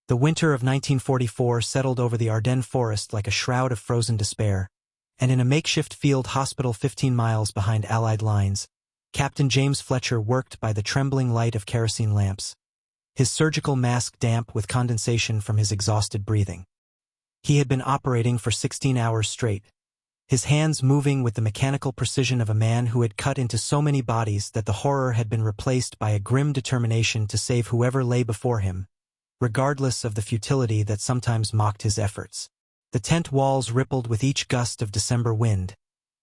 The winter of 1944 settled over the Ardennes forest like a shroud of frozen despair, and in a makeshift field hospital 15 miles behind Allied lines, Captain James Fletcher worked by the trembling light of kerosene lamps, his surgical mask damp with condensation from his exhausted breathing. He had been operating for 16 hours straight, his hands moving with the mechanical precision of a man who had cut into so many bodies that the horror had been replaced by a grim determination to save whoever lay before him, regardless of the futility that sometimes mocked his efforts. The tent walls rippled with each gust of December wind,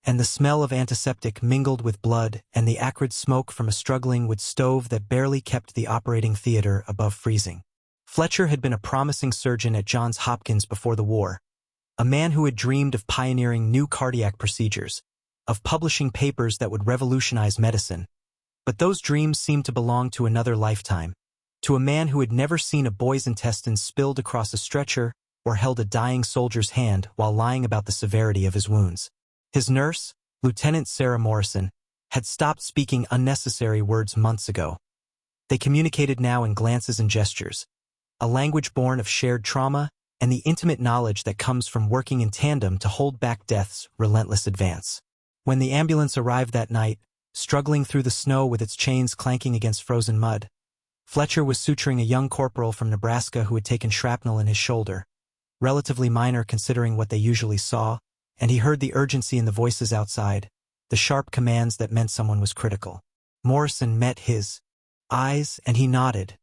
and the smell of antiseptic mingled with blood and the acrid smoke from a struggling wood stove that barely kept the operating theater above freezing. Fletcher had been a promising surgeon at Johns Hopkins before the war, a man who had dreamed of pioneering new cardiac procedures, of publishing papers that would revolutionize medicine. But those dreams seemed to belong to another lifetime, to a man who had never seen a boy's intestines spilled across a stretcher or held a dying soldier's hand while lying about the severity of his wounds. His nurse, Lieutenant Sarah Morrison, had stopped speaking unnecessary words months ago. They communicated now in glances and gestures, a language born of shared trauma and the intimate knowledge that comes from working in tandem to hold back death's relentless advance. When the ambulance arrived that night, struggling through the snow with its chains clanking against frozen mud, Fletcher was suturing a young corporal from Nebraska who had taken shrapnel in his shoulder, relatively minor considering what they usually saw, and he heard the urgency in the voices outside, the sharp commands that meant someone was critical. Morrison met his eyes and he nodded,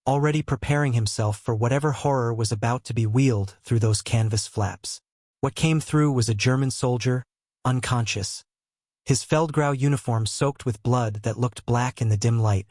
already preparing himself for whatever horror was about to be wheeled through those canvas flaps. What came through was a German soldier, unconscious, his Feldgrau uniform soaked with blood that looked black in the dim light,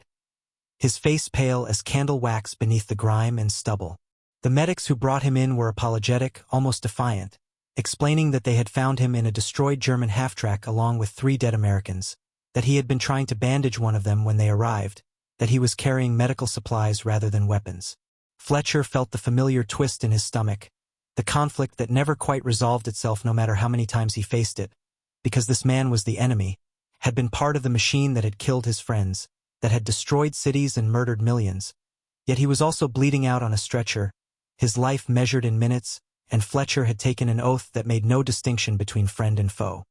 his face pale as candle wax beneath the grime and stubble. The medics who brought him in were apologetic, almost defiant, explaining that they had found him in a destroyed German half-track along with 3 dead Americans, that he had been trying to bandage one of them when they arrived, that he was carrying medical supplies rather than weapons. Fletcher felt the familiar twist in his stomach, the conflict that never quite resolved itself no matter how many times he faced it, because this man was the enemy, had been part of the machine that had killed his friends, that had destroyed cities and murdered millions. Yet he was also bleeding out on a stretcher, his life measured in minutes, and Fletcher had taken an oath that made no distinction between friend and foe.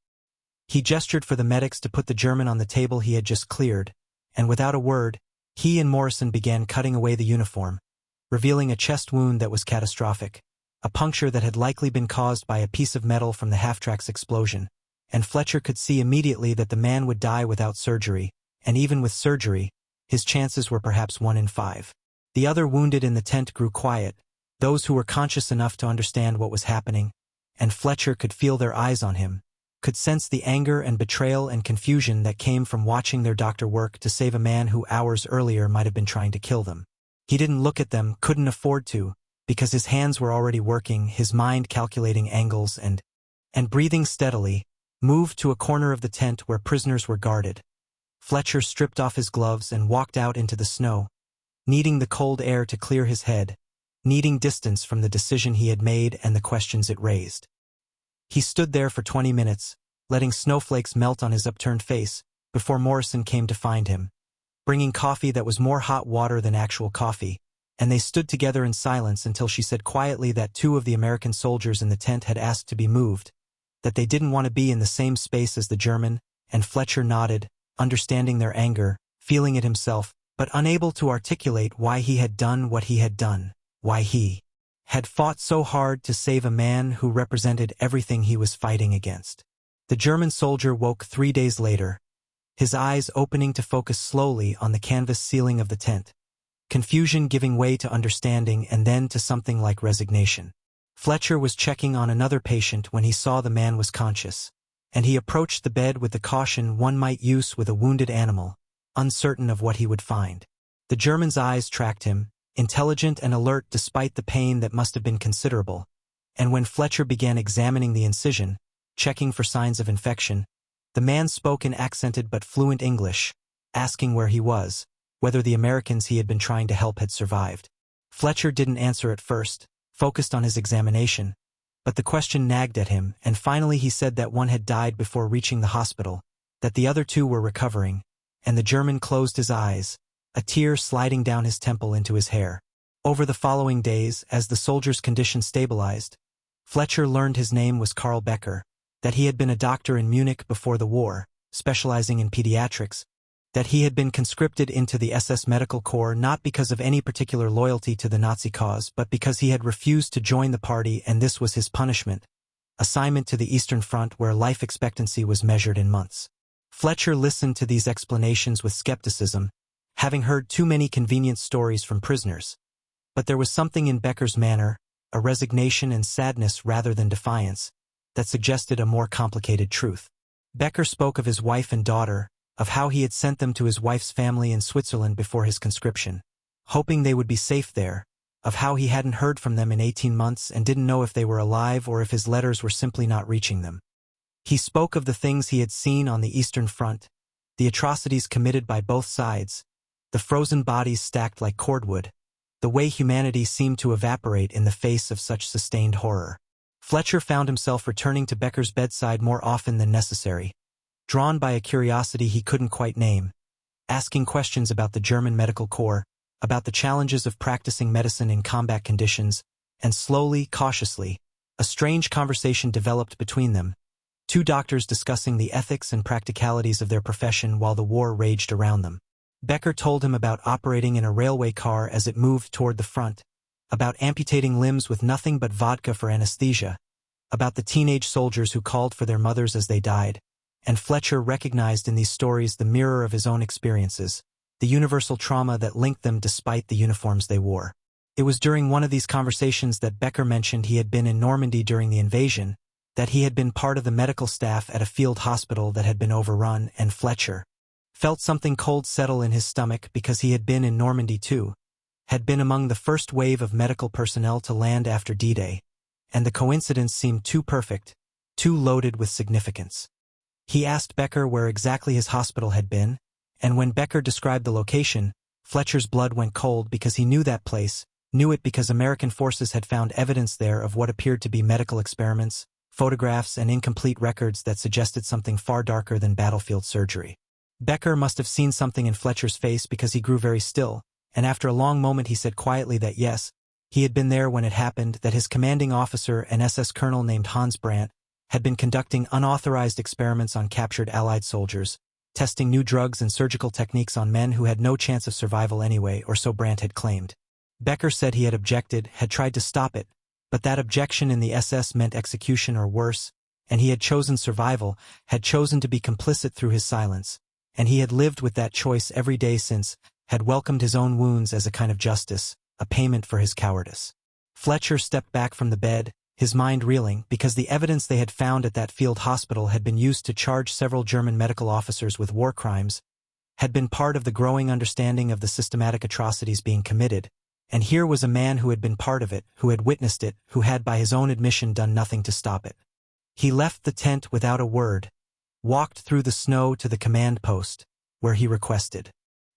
He gestured for the medics to put the German on the table he had just cleared, and without a word, he and Morrison began cutting away the uniform, revealing a chest wound that was catastrophic, a puncture that had likely been caused by a piece of metal from the half-track's explosion, and Fletcher could see immediately that the man would die without surgery, and even with surgery, his chances were perhaps 1 in 5. The other wounded in the tent grew quiet, those who were conscious enough to understand what was happening, and Fletcher could feel their eyes on him, could sense the anger and betrayal and confusion that came from watching their doctor work to save a man who hours earlier might have been trying to kill them. He didn't look at them, couldn't afford to, because his hands were already working, his mind calculating angles and breathing steadily, moved to a corner of the tent where prisoners were guarded. Fletcher stripped off his gloves and walked out into the snow, needing the cold air to clear his head, needing distance from the decision he had made and the questions it raised. He stood there for 20 minutes, letting snowflakes melt on his upturned face, before Morrison came to find him, bringing coffee that was more hot water than actual coffee, and they stood together in silence until she said quietly that 2 of the American soldiers in the tent had asked to be moved, that they didn't want to be in the same space as the German, and Fletcher nodded, understanding their anger, feeling it himself, but unable to articulate why he had done what he had done, why he had fought so hard to save a man who represented everything he was fighting against. The German soldier woke 3 days later, his eyes opening to focus slowly on the canvas ceiling of the tent, confusion giving way to understanding and then to something like resignation. Fletcher was checking on another patient when he saw the man was conscious, and he approached the bed with the caution one might use with a wounded animal, uncertain of what he would find. The German's eyes tracked him, intelligent and alert despite the pain that must have been considerable, and when Fletcher began examining the incision, checking for signs of infection, the man spoke in accented but fluent English, asking where he was, whether the Americans he had been trying to help had survived. Fletcher didn't answer at first, focused on his examination, but the question nagged at him, and finally he said that one had died before reaching the hospital, that the other 2 were recovering, and the German closed his eyes, a tear sliding down his temple into his hair. Over the following days, as the soldier's condition stabilized, Fletcher learned his name was Carl Becker, that he had been a doctor in Munich before the war, specializing in pediatrics, that he had been conscripted into the SS Medical Corps not because of any particular loyalty to the Nazi cause but because he had refused to join the party, and this was his punishment, assignment to the Eastern Front where life expectancy was measured in months. Fletcher listened to these explanations with skepticism, having heard too many convenient stories from prisoners. But there was something in Becker's manner, a resignation and sadness rather than defiance, that suggested a more complicated truth. Becker spoke of his wife and daughter, of how he had sent them to his wife's family in Switzerland before his conscription, hoping they would be safe there, of how he hadn't heard from them in 18 months and didn't know if they were alive or if his letters were simply not reaching them. He spoke of the things he had seen on the Eastern Front, the atrocities committed by both sides, the frozen bodies stacked like cordwood, the way humanity seemed to evaporate in the face of such sustained horror. Fletcher found himself returning to Becker's bedside more often than necessary, drawn by a curiosity he couldn't quite name, asking questions about the German Medical Corps, about the challenges of practicing medicine in combat conditions, and slowly, cautiously, a strange conversation developed between them, two doctors discussing the ethics and practicalities of their profession while the war raged around them. Becker told him about operating in a railway car as it moved toward the front, about amputating limbs with nothing but vodka for anesthesia, about the teenage soldiers who called for their mothers as they died, and Fletcher recognized in these stories the mirror of his own experiences, the universal trauma that linked them despite the uniforms they wore. It was during one of these conversations that Becker mentioned he had been in Normandy during the invasion, that he had been part of the medical staff at a field hospital that had been overrun, and Fletcher felt something cold settle in his stomach because he had been in Normandy too, had been among the first wave of medical personnel to land after D-Day, and the coincidence seemed too perfect, too loaded with significance. He asked Becker where exactly his hospital had been, and when Becker described the location, Fletcher's blood went cold because he knew that place, knew it because American forces had found evidence there of what appeared to be medical experiments, photographs, and incomplete records that suggested something far darker than battlefield surgery. Becker must have seen something in Fletcher's face because he grew very still, and after a long moment he said quietly that yes, he had been there when it happened, that his commanding officer, an SS colonel named Hans Brandt, had been conducting unauthorized experiments on captured Allied soldiers, testing new drugs and surgical techniques on men who had no chance of survival anyway, or so Brandt had claimed. Becker said he had objected, had tried to stop it, but that objection in the SS meant execution or worse, and he had chosen survival, had chosen to be complicit through his silence, and he had lived with that choice every day since, had welcomed his own wounds as a kind of justice, a payment for his cowardice. Fletcher stepped back from the bed, his mind reeling, because the evidence they had found at that field hospital had been used to charge several German medical officers with war crimes, had been part of the growing understanding of the systematic atrocities being committed, and here was a man who had been part of it, who had witnessed it, who had by his own admission done nothing to stop it. He left the tent without a word, walked through the snow to the command post, where he requested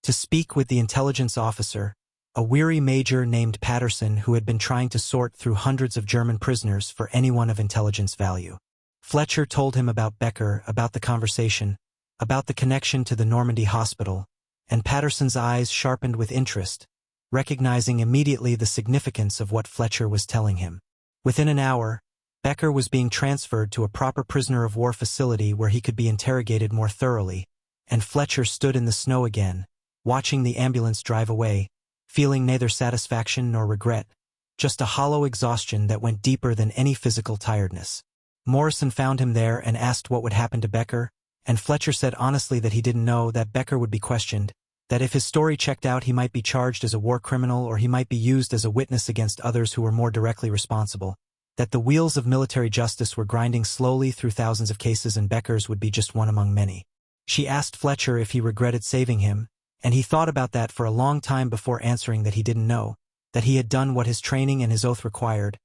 to speak with the intelligence officer, a weary major named Patterson who had been trying to sort through hundreds of German prisoners for anyone of intelligence value. Fletcher told him about Becker, about the conversation, about the connection to the Normandy hospital, and Patterson's eyes sharpened with interest, recognizing immediately the significance of what Fletcher was telling him. Within an hour, Becker was being transferred to a proper prisoner of war facility where he could be interrogated more thoroughly, and Fletcher stood in the snow again, watching the ambulance drive away, feeling neither satisfaction nor regret, just a hollow exhaustion that went deeper than any physical tiredness. Morrison found him there and asked what would happen to Becker, and Fletcher said honestly that he didn't know, that Becker would be questioned, that if his story checked out he might be charged as a war criminal or he might be used as a witness against others who were more directly responsible, that the wheels of military justice were grinding slowly through thousands of cases and Becker's would be just one among many. She asked Fletcher if he regretted saving him, and he thought about that for a long time before answering that he didn't know, that he had done what his training and his oath required,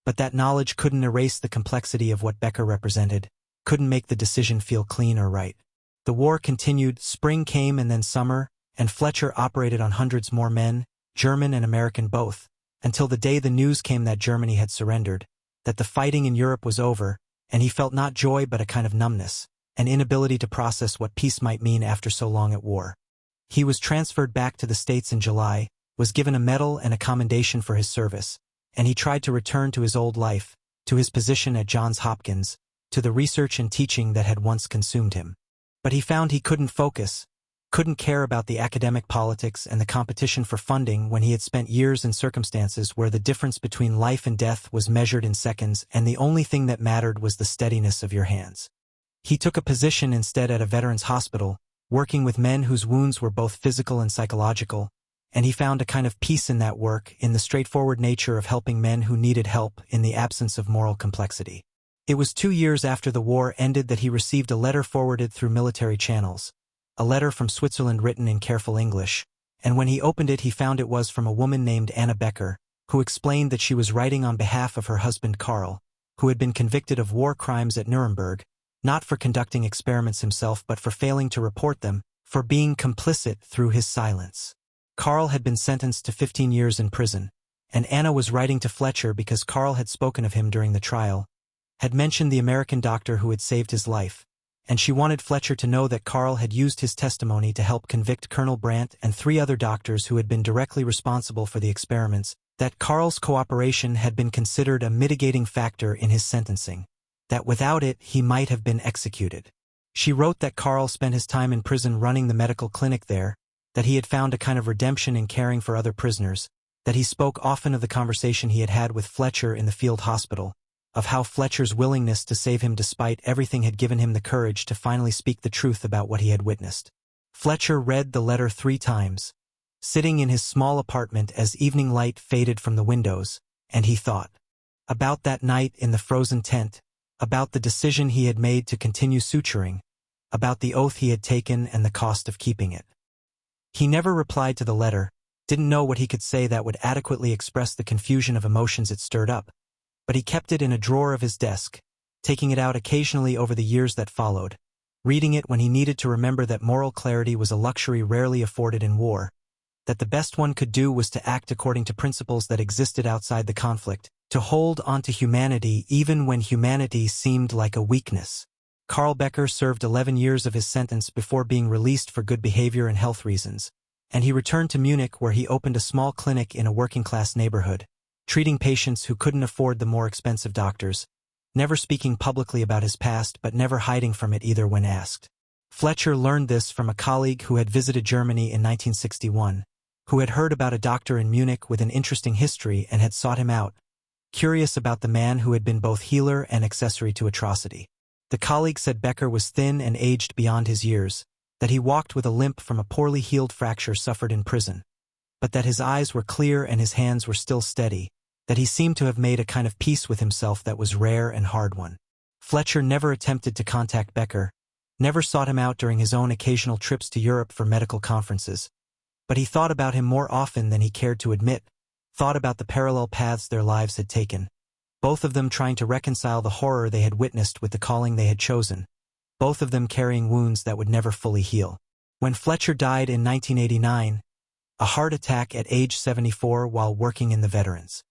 but that knowledge couldn't erase the complexity of what Becker represented, couldn't make the decision feel clean or right. The war continued, spring came and then summer, and Fletcher operated on hundreds more men, German and American both, until the day the news came that Germany had surrendered, that the fighting in Europe was over, and he felt not joy but a kind of numbness, an inability to process what peace might mean after so long at war. He was transferred back to the States in July, was given a medal and a commendation for his service, and he tried to return to his old life, to his position at Johns Hopkins, to the research and teaching that had once consumed him. But he found he couldn't focus, couldn't care about the academic politics and the competition for funding when he had spent years in circumstances where the difference between life and death was measured in seconds and the only thing that mattered was the steadiness of your hands. He took a position instead at a veterans hospital, working with men whose wounds were both physical and psychological, and he found a kind of peace in that work, in the straightforward nature of helping men who needed help in the absence of moral complexity. It was 2 years after the war ended that he received a letter forwarded through military channels, a letter from Switzerland written in careful English, and when he opened it he found it was from a woman named Anna Becker, who explained that she was writing on behalf of her husband Karl, who had been convicted of war crimes at Nuremberg, not for conducting experiments himself but for failing to report them, for being complicit through his silence. Karl had been sentenced to 15 years in prison, and Anna was writing to Fletcher because Karl had spoken of him during the trial, had mentioned the American doctor who had saved his life, and she wanted Fletcher to know that Karl had used his testimony to help convict Colonel Brandt and 3 other doctors who had been directly responsible for the experiments, that Karl's cooperation had been considered a mitigating factor in his sentencing, that without it he might have been executed. She wrote that Karl spent his time in prison running the medical clinic there, that he had found a kind of redemption in caring for other prisoners, that he spoke often of the conversation he had had with Fletcher in the field hospital, of how Fletcher's willingness to save him despite everything had given him the courage to finally speak the truth about what he had witnessed. Fletcher read the letter 3 times, sitting in his small apartment as evening light faded from the windows, and he thought about that night in the frozen tent, about the decision he had made to continue suturing, about the oath he had taken and the cost of keeping it. He never replied to the letter, didn't know what he could say that would adequately express the confusion of emotions it stirred up, but he kept it in a drawer of his desk, taking it out occasionally over the years that followed, reading it when he needed to remember that moral clarity was a luxury rarely afforded in war, that the best one could do was to act according to principles that existed outside the conflict, to hold onto humanity even when humanity seemed like a weakness. Karl Becker served 11 years of his sentence before being released for good behavior and health reasons, and he returned to Munich where he opened a small clinic in a working-class neighborhood, treating patients who couldn't afford the more expensive doctors, never speaking publicly about his past but never hiding from it either when asked. Fletcher learned this from a colleague who had visited Germany in 1961, who had heard about a doctor in Munich with an interesting history and had sought him out, curious about the man who had been both healer and accessory to atrocity. The colleague said Becker was thin and aged beyond his years, that he walked with a limp from a poorly healed fracture suffered in prison, but that his eyes were clear and his hands were still steady, that he seemed to have made a kind of peace with himself that was rare and hard won. Fletcher never attempted to contact Becker, never sought him out during his own occasional trips to Europe for medical conferences, but he thought about him more often than he cared to admit, thought about the parallel paths their lives had taken, both of them trying to reconcile the horror they had witnessed with the calling they had chosen, both of them carrying wounds that would never fully heal. When Fletcher died in 1989, a heart attack at age 74 while working in the veterans